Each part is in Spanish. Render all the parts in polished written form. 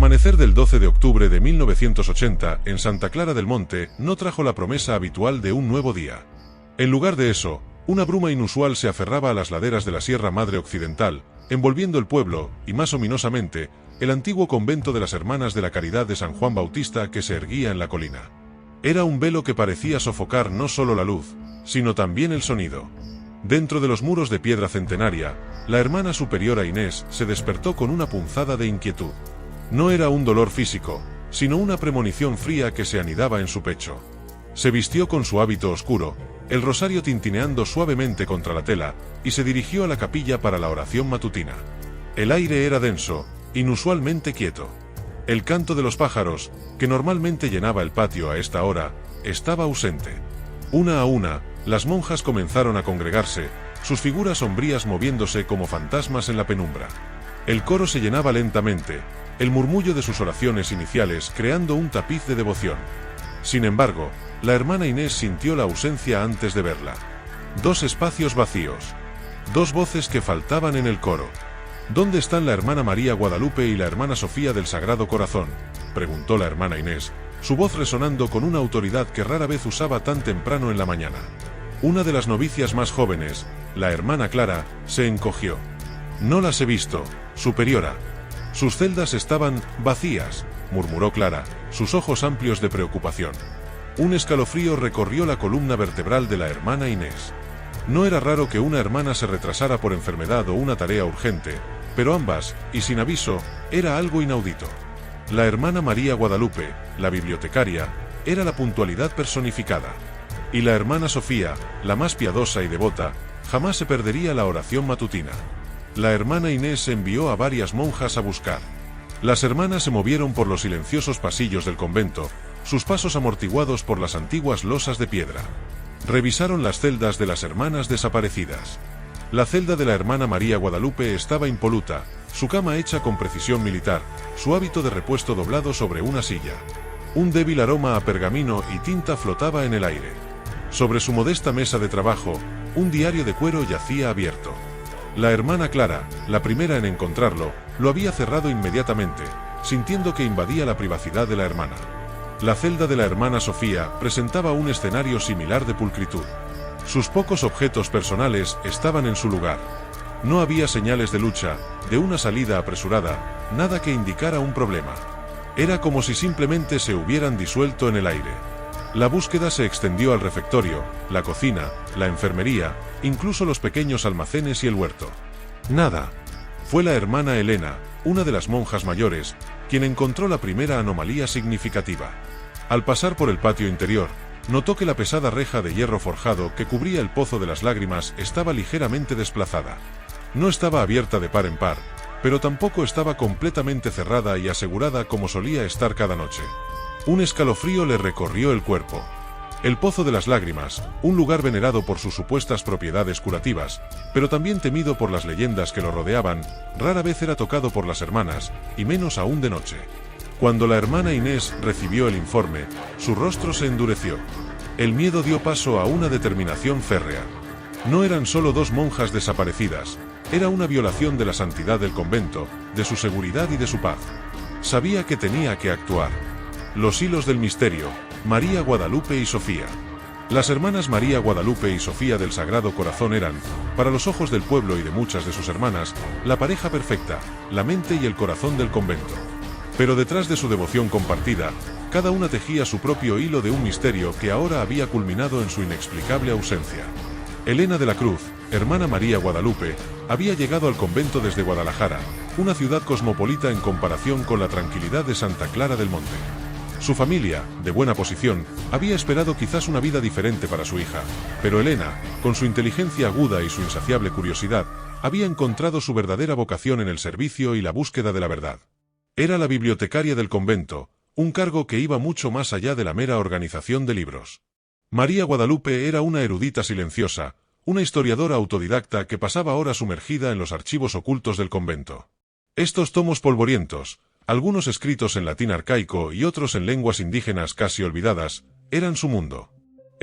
amanecer del 12 de octubre de 1980 en Santa Clara del Monte no trajo la promesa habitual de un nuevo día. En lugar de eso, una bruma inusual se aferraba a las laderas de la Sierra Madre Occidental, envolviendo el pueblo, y más ominosamente, el antiguo convento de las Hermanas de la Caridad de San Juan Bautista que se erguía en la colina. Era un velo que parecía sofocar no solo la luz, sino también el sonido. Dentro de los muros de piedra centenaria, la hermana superiora Inés se despertó con una punzada de inquietud. No era un dolor físico, sino una premonición fría que se anidaba en su pecho. Se vistió con su hábito oscuro, el rosario tintineando suavemente contra la tela, y se dirigió a la capilla para la oración matutina. El aire era denso, inusualmente quieto. El canto de los pájaros, que normalmente llenaba el patio a esta hora, estaba ausente. Una a una, las monjas comenzaron a congregarse, sus figuras sombrías moviéndose como fantasmas en la penumbra. El coro se llenaba lentamente, el murmullo de sus oraciones iniciales creando un tapiz de devoción. Sin embargo, la hermana Inés sintió la ausencia antes de verla. Dos espacios vacíos. Dos voces que faltaban en el coro. ¿Dónde están la hermana María Guadalupe y la hermana Sofía del Sagrado Corazón?, preguntó la hermana Inés, su voz resonando con una autoridad que rara vez usaba tan temprano en la mañana. Una de las novicias más jóvenes, la hermana Clara, se encogió. No las he visto, superiora. Sus celdas estaban vacías, murmuró Clara, sus ojos amplios de preocupación. Un escalofrío recorrió la columna vertebral de la hermana Inés. No era raro que una hermana se retrasara por enfermedad o una tarea urgente, pero ambas, y sin aviso, era algo inaudito. La hermana María Guadalupe, la bibliotecaria, era la puntualidad personificada. Y la hermana Sofía, la más piadosa y devota, jamás se perdería la oración matutina. La hermana Inés envió a varias monjas a buscar. Las hermanas se movieron por los silenciosos pasillos del convento, sus pasos amortiguados por las antiguas losas de piedra. Revisaron las celdas de las hermanas desaparecidas. La celda de la hermana María Guadalupe estaba impoluta, su cama hecha con precisión militar, su hábito de repuesto doblado sobre una silla. Un débil aroma a pergamino y tinta flotaba en el aire. Sobre su modesta mesa de trabajo, un diario de cuero yacía abierto. La hermana Clara, la primera en encontrarlo, lo había cerrado inmediatamente, sintiendo que invadía la privacidad de la hermana. La celda de la hermana Sofía presentaba un escenario similar de pulcritud. Sus pocos objetos personales estaban en su lugar. No había señales de lucha, de una salida apresurada, nada que indicara un problema. Era como si simplemente se hubieran disuelto en el aire. La búsqueda se extendió al refectorio, la cocina, la enfermería, incluso los pequeños almacenes y el huerto. Nada. Fue la hermana Elena, una de las monjas mayores, quien encontró la primera anomalía significativa. Al pasar por el patio interior, notó que la pesada reja de hierro forjado que cubría el Pozo de las Lágrimas estaba ligeramente desplazada. No estaba abierta de par en par, pero tampoco estaba completamente cerrada y asegurada como solía estar cada noche. Un escalofrío le recorrió el cuerpo. El Pozo de las Lágrimas, un lugar venerado por sus supuestas propiedades curativas, pero también temido por las leyendas que lo rodeaban, rara vez era tocado por las hermanas, y menos aún de noche. Cuando la hermana Inés recibió el informe, su rostro se endureció. El miedo dio paso a una determinación férrea. No eran solo dos monjas desaparecidas, era una violación de la santidad del convento, de su seguridad y de su paz. Sabía que tenía que actuar. Los hilos del misterio, María Guadalupe y Sofía. Las hermanas María Guadalupe y Sofía del Sagrado Corazón eran, para los ojos del pueblo y de muchas de sus hermanas, la pareja perfecta, la mente y el corazón del convento. Pero detrás de su devoción compartida, cada una tejía su propio hilo de un misterio que ahora había culminado en su inexplicable ausencia. Elena de la Cruz, hermana María Guadalupe, había llegado al convento desde Guadalajara, una ciudad cosmopolita en comparación con la tranquilidad de Santa Clara del Monte. Su familia, de buena posición, había esperado quizás una vida diferente para su hija, pero Elena, con su inteligencia aguda y su insaciable curiosidad, había encontrado su verdadera vocación en el servicio y la búsqueda de la verdad. Era la bibliotecaria del convento, un cargo que iba mucho más allá de la mera organización de libros. María Guadalupe era una erudita silenciosa, una historiadora autodidacta que pasaba horas sumergida en los archivos ocultos del convento. Estos tomos polvorientos, algunos escritos en latín arcaico y otros en lenguas indígenas casi olvidadas, eran su mundo.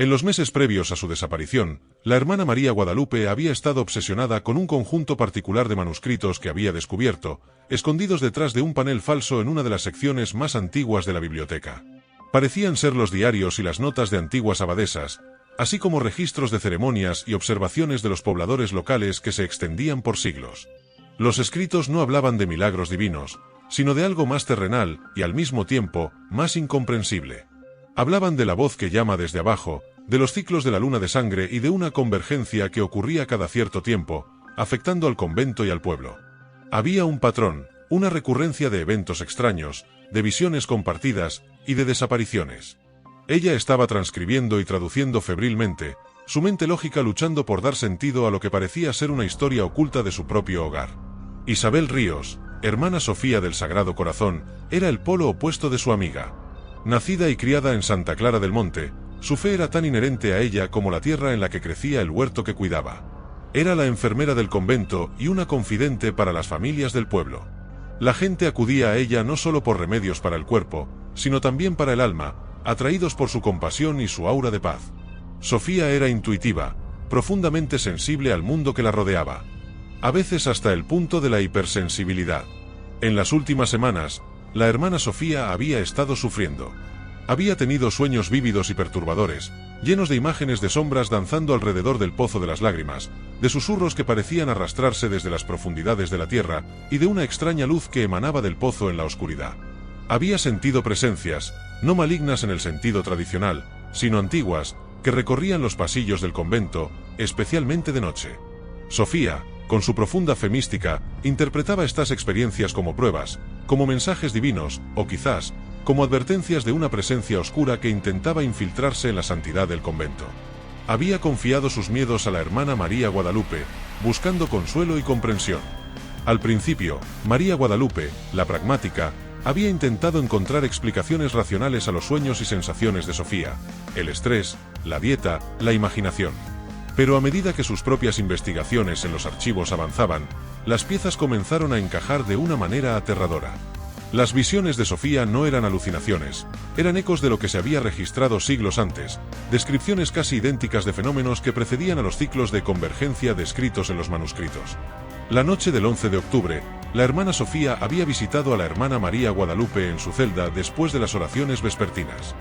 En los meses previos a su desaparición, la hermana María Guadalupe había estado obsesionada con un conjunto particular de manuscritos que había descubierto, escondidos detrás de un panel falso en una de las secciones más antiguas de la biblioteca. Parecían ser los diarios y las notas de antiguas abadesas, así como registros de ceremonias y observaciones de los pobladores locales que se extendían por siglos. Los escritos no hablaban de milagros divinos, sino de algo más terrenal y al mismo tiempo más incomprensible. Hablaban de la voz que llama desde abajo, de los ciclos de la luna de sangre y de una convergencia que ocurría cada cierto tiempo, afectando al convento y al pueblo. Había un patrón, una recurrencia de eventos extraños, de visiones compartidas y de desapariciones. Ella estaba transcribiendo y traduciendo febrilmente, su mente lógica luchando por dar sentido a lo que parecía ser una historia oculta de su propio hogar. Isabel Ríos, hermana Sofía del Sagrado Corazón, era el polo opuesto de su amiga. Nacida y criada en Santa Clara del Monte, su fe era tan inherente a ella como la tierra en la que crecía el huerto que cuidaba. Era la enfermera del convento y una confidente para las familias del pueblo. La gente acudía a ella no solo por remedios para el cuerpo, sino también para el alma, atraídos por su compasión y su aura de paz. Sofía era intuitiva, profundamente sensible al mundo que la rodeaba. A veces hasta el punto de la hipersensibilidad. En las últimas semanas, la hermana Sofía había estado sufriendo. Había tenido sueños vívidos y perturbadores, llenos de imágenes de sombras danzando alrededor del pozo de las lágrimas, de susurros que parecían arrastrarse desde las profundidades de la tierra y de una extraña luz que emanaba del pozo en la oscuridad. Había sentido presencias, no malignas en el sentido tradicional, sino antiguas, que recorrían los pasillos del convento, especialmente de noche. Sofía, con su profunda fe mística, interpretaba estas experiencias como pruebas, como mensajes divinos, o quizás, como advertencias de una presencia oscura que intentaba infiltrarse en la santidad del convento. Había confiado sus miedos a la hermana María Guadalupe, buscando consuelo y comprensión. Al principio, María Guadalupe, la pragmática, había intentado encontrar explicaciones racionales a los sueños y sensaciones de Sofía, el estrés, la dieta, la imaginación. Pero a medida que sus propias investigaciones en los archivos avanzaban, las piezas comenzaron a encajar de una manera aterradora. Las visiones de Sofía no eran alucinaciones, eran ecos de lo que se había registrado siglos antes, descripciones casi idénticas de fenómenos que precedían a los ciclos de convergencia descritos en los manuscritos. La noche del 11 de octubre, la hermana Sofía había visitado a la hermana María Guadalupe en su celda después de las oraciones vespertinas.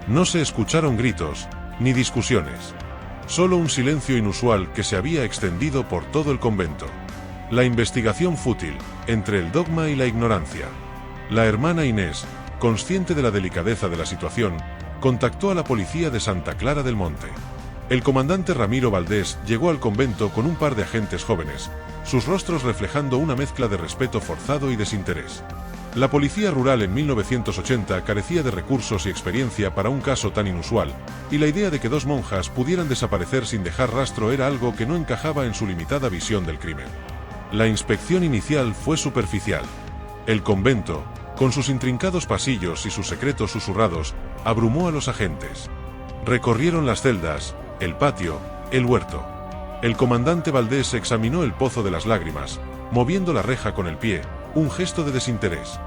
No se escucharon gritos, ni discusiones. Solo un silencio inusual que se había extendido por todo el convento. La investigación fútil, entre el dogma y la ignorancia. La hermana Inés, consciente de la delicadeza de la situación, contactó a la policía de Santa Clara del Monte. El comandante Ramiro Valdés llegó al convento con un par de agentes jóvenes, sus rostros reflejando una mezcla de respeto forzado y desinterés. La policía rural en 1980 carecía de recursos y experiencia para un caso tan inusual, y la idea de que dos monjas pudieran desaparecer sin dejar rastro era algo que no encajaba en su limitada visión del crimen. La inspección inicial fue superficial. El convento, con sus intrincados pasillos y sus secretos susurrados, abrumó a los agentes. Recorrieron las celdas, el patio, el huerto. El comandante Valdés examinó el pozo de las lágrimas, moviendo la reja con el pie, un gesto de desinterés.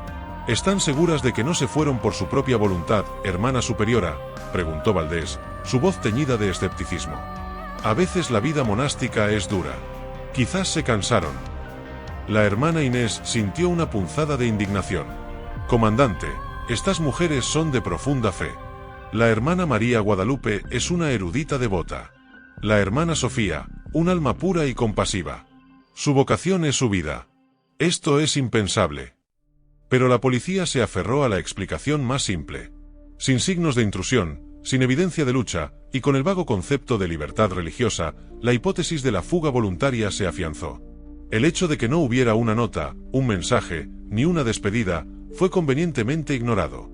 ¿Están seguras de que no se fueron por su propia voluntad, hermana superiora?, preguntó Valdés, su voz teñida de escepticismo. A veces la vida monástica es dura. Quizás se cansaron. La hermana Inés sintió una punzada de indignación. Comandante, estas mujeres son de profunda fe. La hermana María Guadalupe es una erudita devota. La hermana Sofía, un alma pura y compasiva. Su vocación es su vida. Esto es impensable. Pero la policía se aferró a la explicación más simple. Sin signos de intrusión, sin evidencia de lucha, y con el vago concepto de libertad religiosa, la hipótesis de la fuga voluntaria se afianzó. El hecho de que no hubiera una nota, un mensaje, ni una despedida, fue convenientemente ignorado.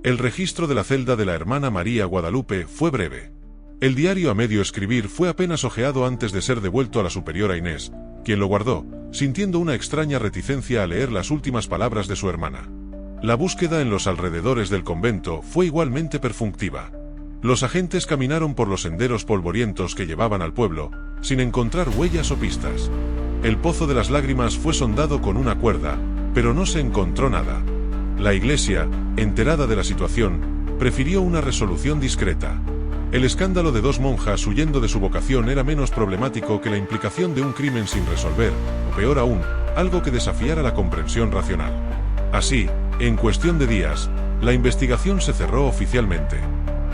El registro de la celda de la hermana María Guadalupe fue breve. El diario a medio escribir fue apenas hojeado antes de ser devuelto a la superiora Inés, quien lo guardó, sintiendo una extraña reticencia a leer las últimas palabras de su hermana. La búsqueda en los alrededores del convento fue igualmente perfunctiva. Los agentes caminaron por los senderos polvorientos que llevaban al pueblo, sin encontrar huellas o pistas. El pozo de las lágrimas fue sondado con una cuerda, pero no se encontró nada. La iglesia, enterada de la situación, prefirió una resolución discreta. El escándalo de dos monjas huyendo de su vocación era menos problemático que la implicación de un crimen sin resolver, o peor aún, algo que desafiara la comprensión racional. Así, en cuestión de días, la investigación se cerró oficialmente.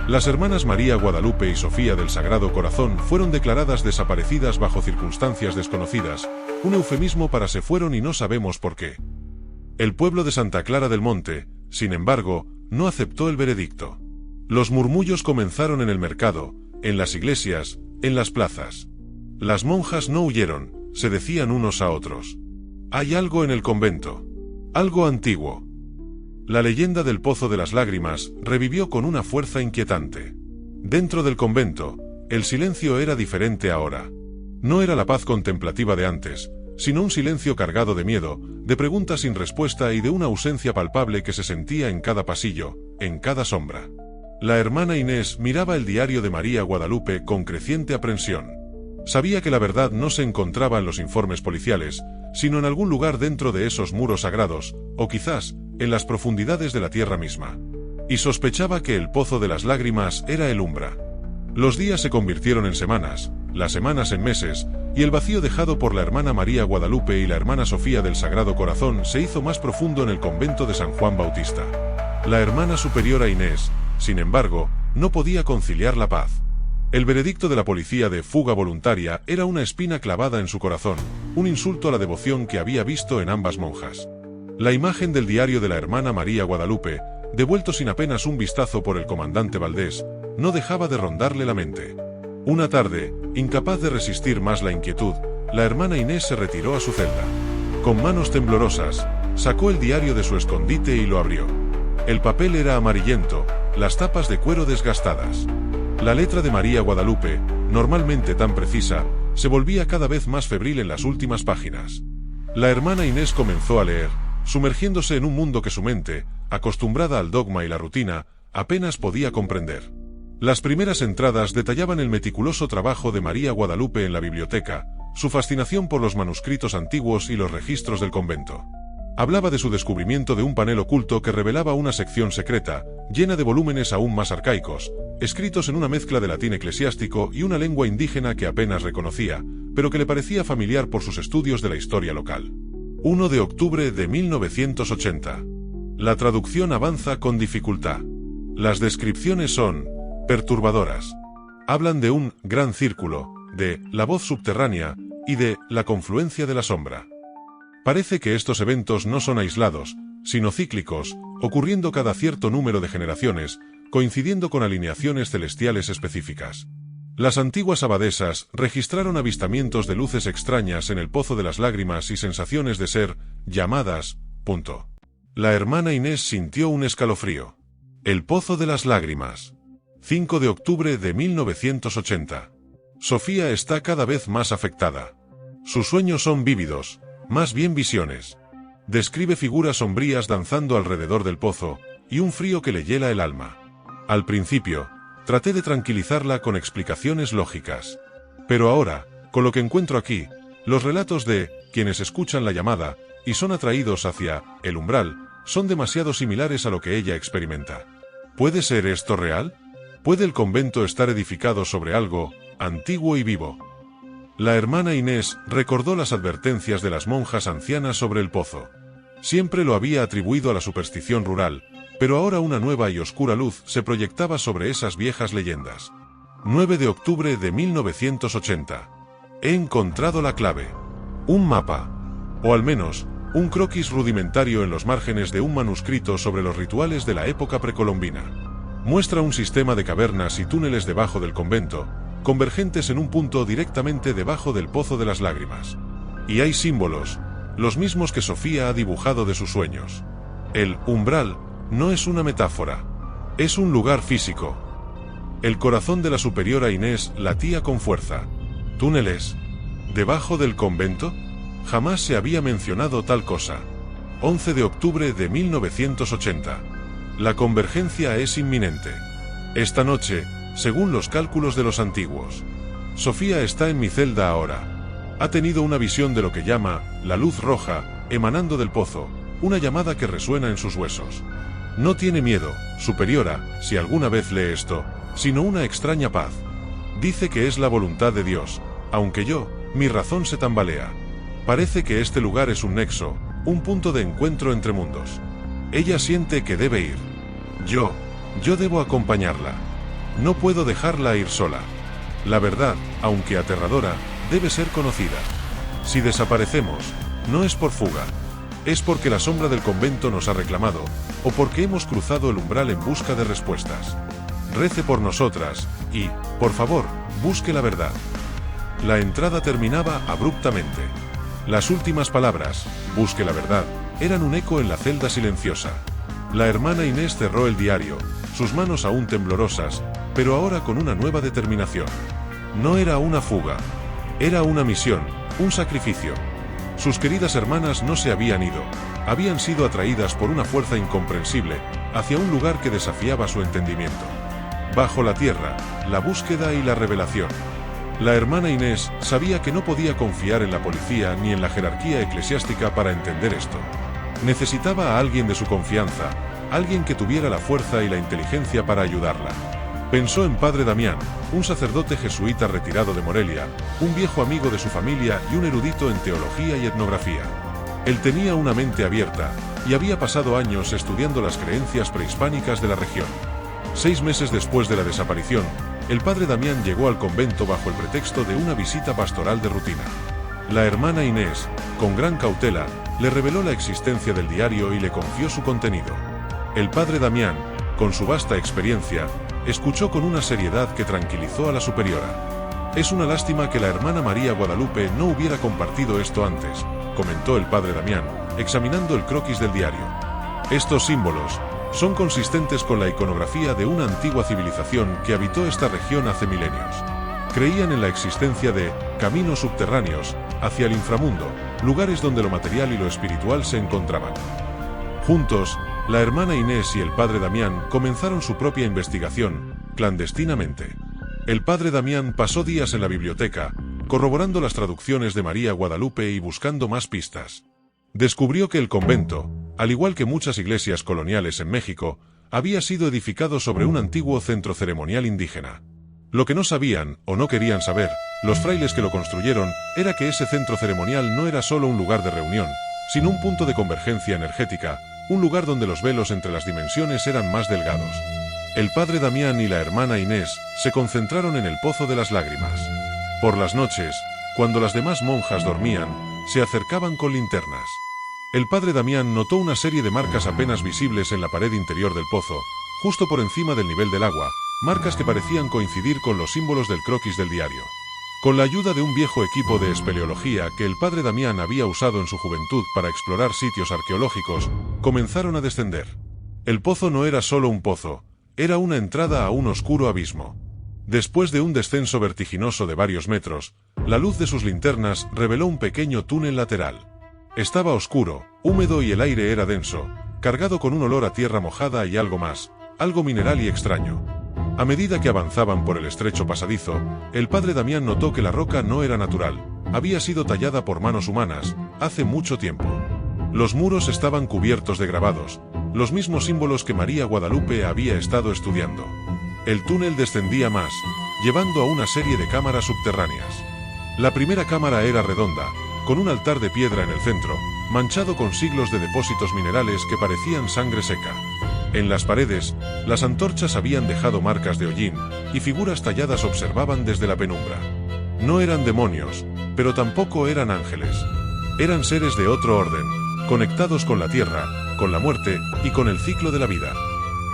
Las hermanas María Guadalupe y Sofía del Sagrado Corazón fueron declaradas desaparecidas bajo circunstancias desconocidas, un eufemismo para se fueron y no sabemos por qué. El pueblo de Santa Clara del Monte, sin embargo, no aceptó el veredicto. Los murmullos comenzaron en el mercado, en las iglesias, en las plazas. Las monjas no huyeron, se decían unos a otros. Hay algo en el convento. Algo antiguo. La leyenda del Pozo de las Lágrimas revivió con una fuerza inquietante. Dentro del convento, el silencio era diferente ahora. No era la paz contemplativa de antes, sino un silencio cargado de miedo, de preguntas sin respuesta y de una ausencia palpable que se sentía en cada pasillo, en cada sombra. La hermana Inés miraba el diario de María Guadalupe con creciente aprensión. Sabía que la verdad no se encontraba en los informes policiales, sino en algún lugar dentro de esos muros sagrados, o quizás, en las profundidades de la tierra misma. Y sospechaba que el Pozo de las Lágrimas era el Umbra. Los días se convirtieron en semanas, las semanas en meses, y el vacío dejado por la hermana María Guadalupe y la hermana Sofía del Sagrado Corazón se hizo más profundo en el convento de San Juan Bautista. La hermana superiora Inés, sin embargo, no podía conciliar la paz. El veredicto de la policía de fuga voluntaria era una espina clavada en su corazón, un insulto a la devoción que había visto en ambas monjas. La imagen del diario de la hermana María Guadalupe, devuelto sin apenas un vistazo por el comandante Valdés, no dejaba de rondarle la mente. Una tarde, incapaz de resistir más la inquietud, la hermana Inés se retiró a su celda. Con manos temblorosas, sacó el diario de su escondite y lo abrió. El papel era amarillento, las tapas de cuero desgastadas. La letra de María Guadalupe, normalmente tan precisa, se volvía cada vez más febril en las últimas páginas. La hermana Inés comenzó a leer, sumergiéndose en un mundo que su mente, acostumbrada al dogma y la rutina, apenas podía comprender. Las primeras entradas detallaban el meticuloso trabajo de María Guadalupe en la biblioteca, su fascinación por los manuscritos antiguos y los registros del convento. Hablaba de su descubrimiento de un panel oculto que revelaba una sección secreta, llena de volúmenes aún más arcaicos, escritos en una mezcla de latín eclesiástico y una lengua indígena que apenas reconocía, pero que le parecía familiar por sus estudios de la historia local. 1 de octubre de 1980. La traducción avanza con dificultad. Las descripciones son perturbadoras. Hablan de un gran círculo, de la voz subterránea y de la confluencia de la sombra. Parece que estos eventos no son aislados, sino cíclicos, ocurriendo cada cierto número de generaciones, coincidiendo con alineaciones celestiales específicas. Las antiguas abadesas registraron avistamientos de luces extrañas en el Pozo de las Lágrimas y sensaciones de ser llamadas. La hermana Inés sintió un escalofrío. El Pozo de las Lágrimas. 5 de octubre de 1980. Sofía está cada vez más afectada. Sus sueños son vívidos, más bien visiones. Describe figuras sombrías danzando alrededor del pozo, y un frío que le hiela el alma. Al principio, traté de tranquilizarla con explicaciones lógicas. Pero ahora, con lo que encuentro aquí, los relatos de quienes escuchan la llamada y son atraídos hacia el umbral, son demasiado similares a lo que ella experimenta. ¿Puede ser esto real? ¿Puede el convento estar edificado sobre algo antiguo y vivo? La hermana Inés recordó las advertencias de las monjas ancianas sobre el pozo. Siempre lo había atribuido a la superstición rural, pero ahora una nueva y oscura luz se proyectaba sobre esas viejas leyendas. 9 de octubre de 1980. He encontrado la clave. Un mapa. O al menos, un croquis rudimentario en los márgenes de un manuscrito sobre los rituales de la época precolombina. Muestra un sistema de cavernas y túneles debajo del convento, convergentes en un punto directamente debajo del Pozo de las Lágrimas. Y hay símbolos, los mismos que Sofía ha dibujado de sus sueños. El umbral no es una metáfora, es un lugar físico. El corazón de la superiora Inés latía con fuerza. ¿Túneles? ¿Debajo del convento? Jamás se había mencionado tal cosa. 11 de octubre de 1980. La convergencia es inminente. Esta noche, según los cálculos de los antiguos. Sofía está en mi celda ahora. Ha tenido una visión de lo que llama la luz roja, emanando del pozo, una llamada que resuena en sus huesos. No tiene miedo, superiora, si alguna vez lee esto, sino una extraña paz. Dice que es la voluntad de Dios, aunque mi razón se tambalea. Parece que este lugar es un nexo, un punto de encuentro entre mundos. Ella siente que debe ir. Yo debo acompañarla. No puedo dejarla ir sola. La verdad, aunque aterradora, debe ser conocida. Si desaparecemos, no es por fuga. Es porque la sombra del convento nos ha reclamado, o porque hemos cruzado el umbral en busca de respuestas. Rece por nosotras, y, por favor, busque la verdad. La entrada terminaba abruptamente. Las últimas palabras, busque la verdad, eran un eco en la celda silenciosa. La hermana Inés cerró el diario, sus manos aún temblorosas, pero ahora con una nueva determinación. No era una fuga. Era una misión, un sacrificio. Sus queridas hermanas no se habían ido, habían sido atraídas por una fuerza incomprensible, hacia un lugar que desafiaba su entendimiento. Bajo la tierra, la búsqueda y la revelación. La hermana Inés sabía que no podía confiar en la policía ni en la jerarquía eclesiástica para entender esto. Necesitaba a alguien de su confianza, alguien que tuviera la fuerza y la inteligencia para ayudarla. Pensó en Padre Damián, un sacerdote jesuita retirado de Morelia, un viejo amigo de su familia y un erudito en teología y etnografía. Él tenía una mente abierta, y había pasado años estudiando las creencias prehispánicas de la región. 6 meses después de la desaparición, el Padre Damián llegó al convento bajo el pretexto de una visita pastoral de rutina. La hermana Inés, con gran cautela, le reveló la existencia del diario y le confió su contenido. El Padre Damián, con su vasta experiencia, escuchó con una seriedad que tranquilizó a la superiora. «Es una lástima que la hermana María Guadalupe no hubiera compartido esto antes», comentó el Padre Damián, examinando el croquis del diario. «Estos símbolos son consistentes con la iconografía de una antigua civilización que habitó esta región hace milenios. Creían en la existencia de caminos subterráneos hacia el inframundo, lugares donde lo material y lo espiritual se encontraban». Juntos, la hermana Inés y el Padre Damián comenzaron su propia investigación, clandestinamente. El Padre Damián pasó días en la biblioteca, corroborando las traducciones de María Guadalupe y buscando más pistas. Descubrió que el convento, al igual que muchas iglesias coloniales en México, había sido edificado sobre un antiguo centro ceremonial indígena. Lo que no sabían, o no querían saber, los frailes que lo construyeron, era que ese centro ceremonial no era solo un lugar de reunión, sino un punto de convergencia energética, un lugar donde los velos entre las dimensiones eran más delgados. El Padre Damián y la hermana Inés se concentraron en el Pozo de las Lágrimas. Por las noches, cuando las demás monjas dormían, se acercaban con linternas. El Padre Damián notó una serie de marcas apenas visibles en la pared interior del pozo, justo por encima del nivel del agua, marcas que parecían coincidir con los símbolos del croquis del diario. Con la ayuda de un viejo equipo de espeleología que el Padre Damián había usado en su juventud para explorar sitios arqueológicos, comenzaron a descender. El pozo no era solo un pozo, era una entrada a un oscuro abismo. Después de un descenso vertiginoso de varios metros, la luz de sus linternas reveló un pequeño túnel lateral. Estaba oscuro, húmedo y el aire era denso, cargado con un olor a tierra mojada y algo más, algo mineral y extraño. A medida que avanzaban por el estrecho pasadizo, el Padre Damián notó que la roca no era natural, había sido tallada por manos humanas, hace mucho tiempo. Los muros estaban cubiertos de grabados, los mismos símbolos que María Guadalupe había estado estudiando. El túnel descendía más, llevando a una serie de cámaras subterráneas. La primera cámara era redonda, con un altar de piedra en el centro, manchado con siglos de depósitos minerales que parecían sangre seca. En las paredes, las antorchas habían dejado marcas de hollín, y figuras talladas observaban desde la penumbra. No eran demonios, pero tampoco eran ángeles. Eran seres de otro orden, conectados con la tierra, con la muerte y con el ciclo de la vida.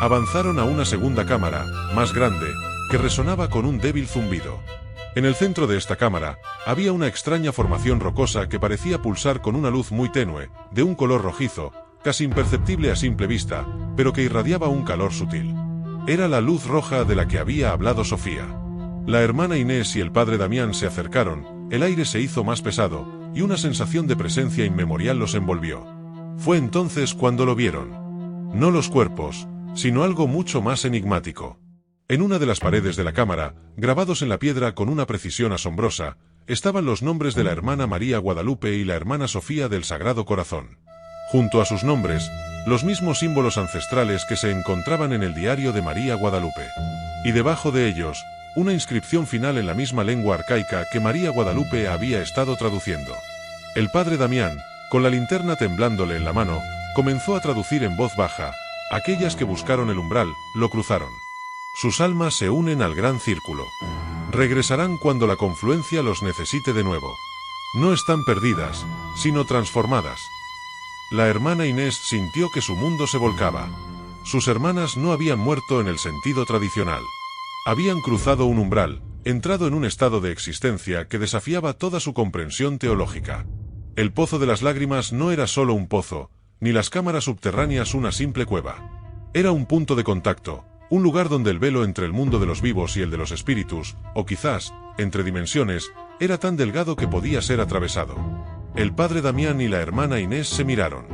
Avanzaron a una segunda cámara, más grande, que resonaba con un débil zumbido. En el centro de esta cámara, había una extraña formación rocosa que parecía pulsar con una luz muy tenue, de un color rojizo, casi imperceptible a simple vista, pero que irradiaba un calor sutil. Era la luz roja de la que había hablado Sofía. La hermana Inés y el Padre Damián se acercaron, el aire se hizo más pesado, y una sensación de presencia inmemorial los envolvió. Fue entonces cuando lo vieron. No los cuerpos, sino algo mucho más enigmático. En una de las paredes de la cámara, grabados en la piedra con una precisión asombrosa, estaban los nombres de la hermana María Guadalupe y la hermana Sofía del Sagrado Corazón. Junto a sus nombres, los mismos símbolos ancestrales que se encontraban en el diario de María Guadalupe. Y debajo de ellos, una inscripción final en la misma lengua arcaica que María Guadalupe había estado traduciendo. El padre Damián, con la linterna temblándole en la mano, comenzó a traducir en voz baja: aquellas que buscaron el umbral, lo cruzaron. Sus almas se unen al gran círculo. Regresarán cuando la confluencia los necesite de nuevo. No están perdidas, sino transformadas. La hermana Inés sintió que su mundo se volcaba. Sus hermanas no habían muerto en el sentido tradicional. Habían cruzado un umbral, entrado en un estado de existencia que desafiaba toda su comprensión teológica. El pozo de las lágrimas no era solo un pozo, ni las cámaras subterráneas una simple cueva. Era un punto de contacto, un lugar donde el velo entre el mundo de los vivos y el de los espíritus, o quizás, entre dimensiones, era tan delgado que podía ser atravesado. El padre Damián y la hermana Inés se miraron.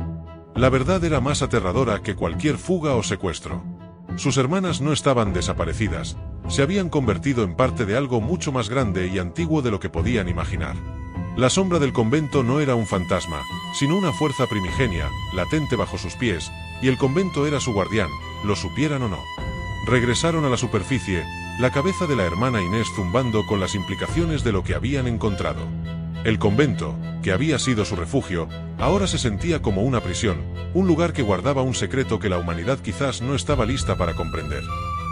La verdad era más aterradora que cualquier fuga o secuestro. Sus hermanas no estaban desaparecidas, se habían convertido en parte de algo mucho más grande y antiguo de lo que podían imaginar. La sombra del convento no era un fantasma, sino una fuerza primigenia, latente bajo sus pies, y el convento era su guardián, lo supieran o no. Regresaron a la superficie, la cabeza de la hermana Inés zumbando con las implicaciones de lo que habían encontrado. El convento, que había sido su refugio, ahora se sentía como una prisión, un lugar que guardaba un secreto que la humanidad quizás no estaba lista para comprender.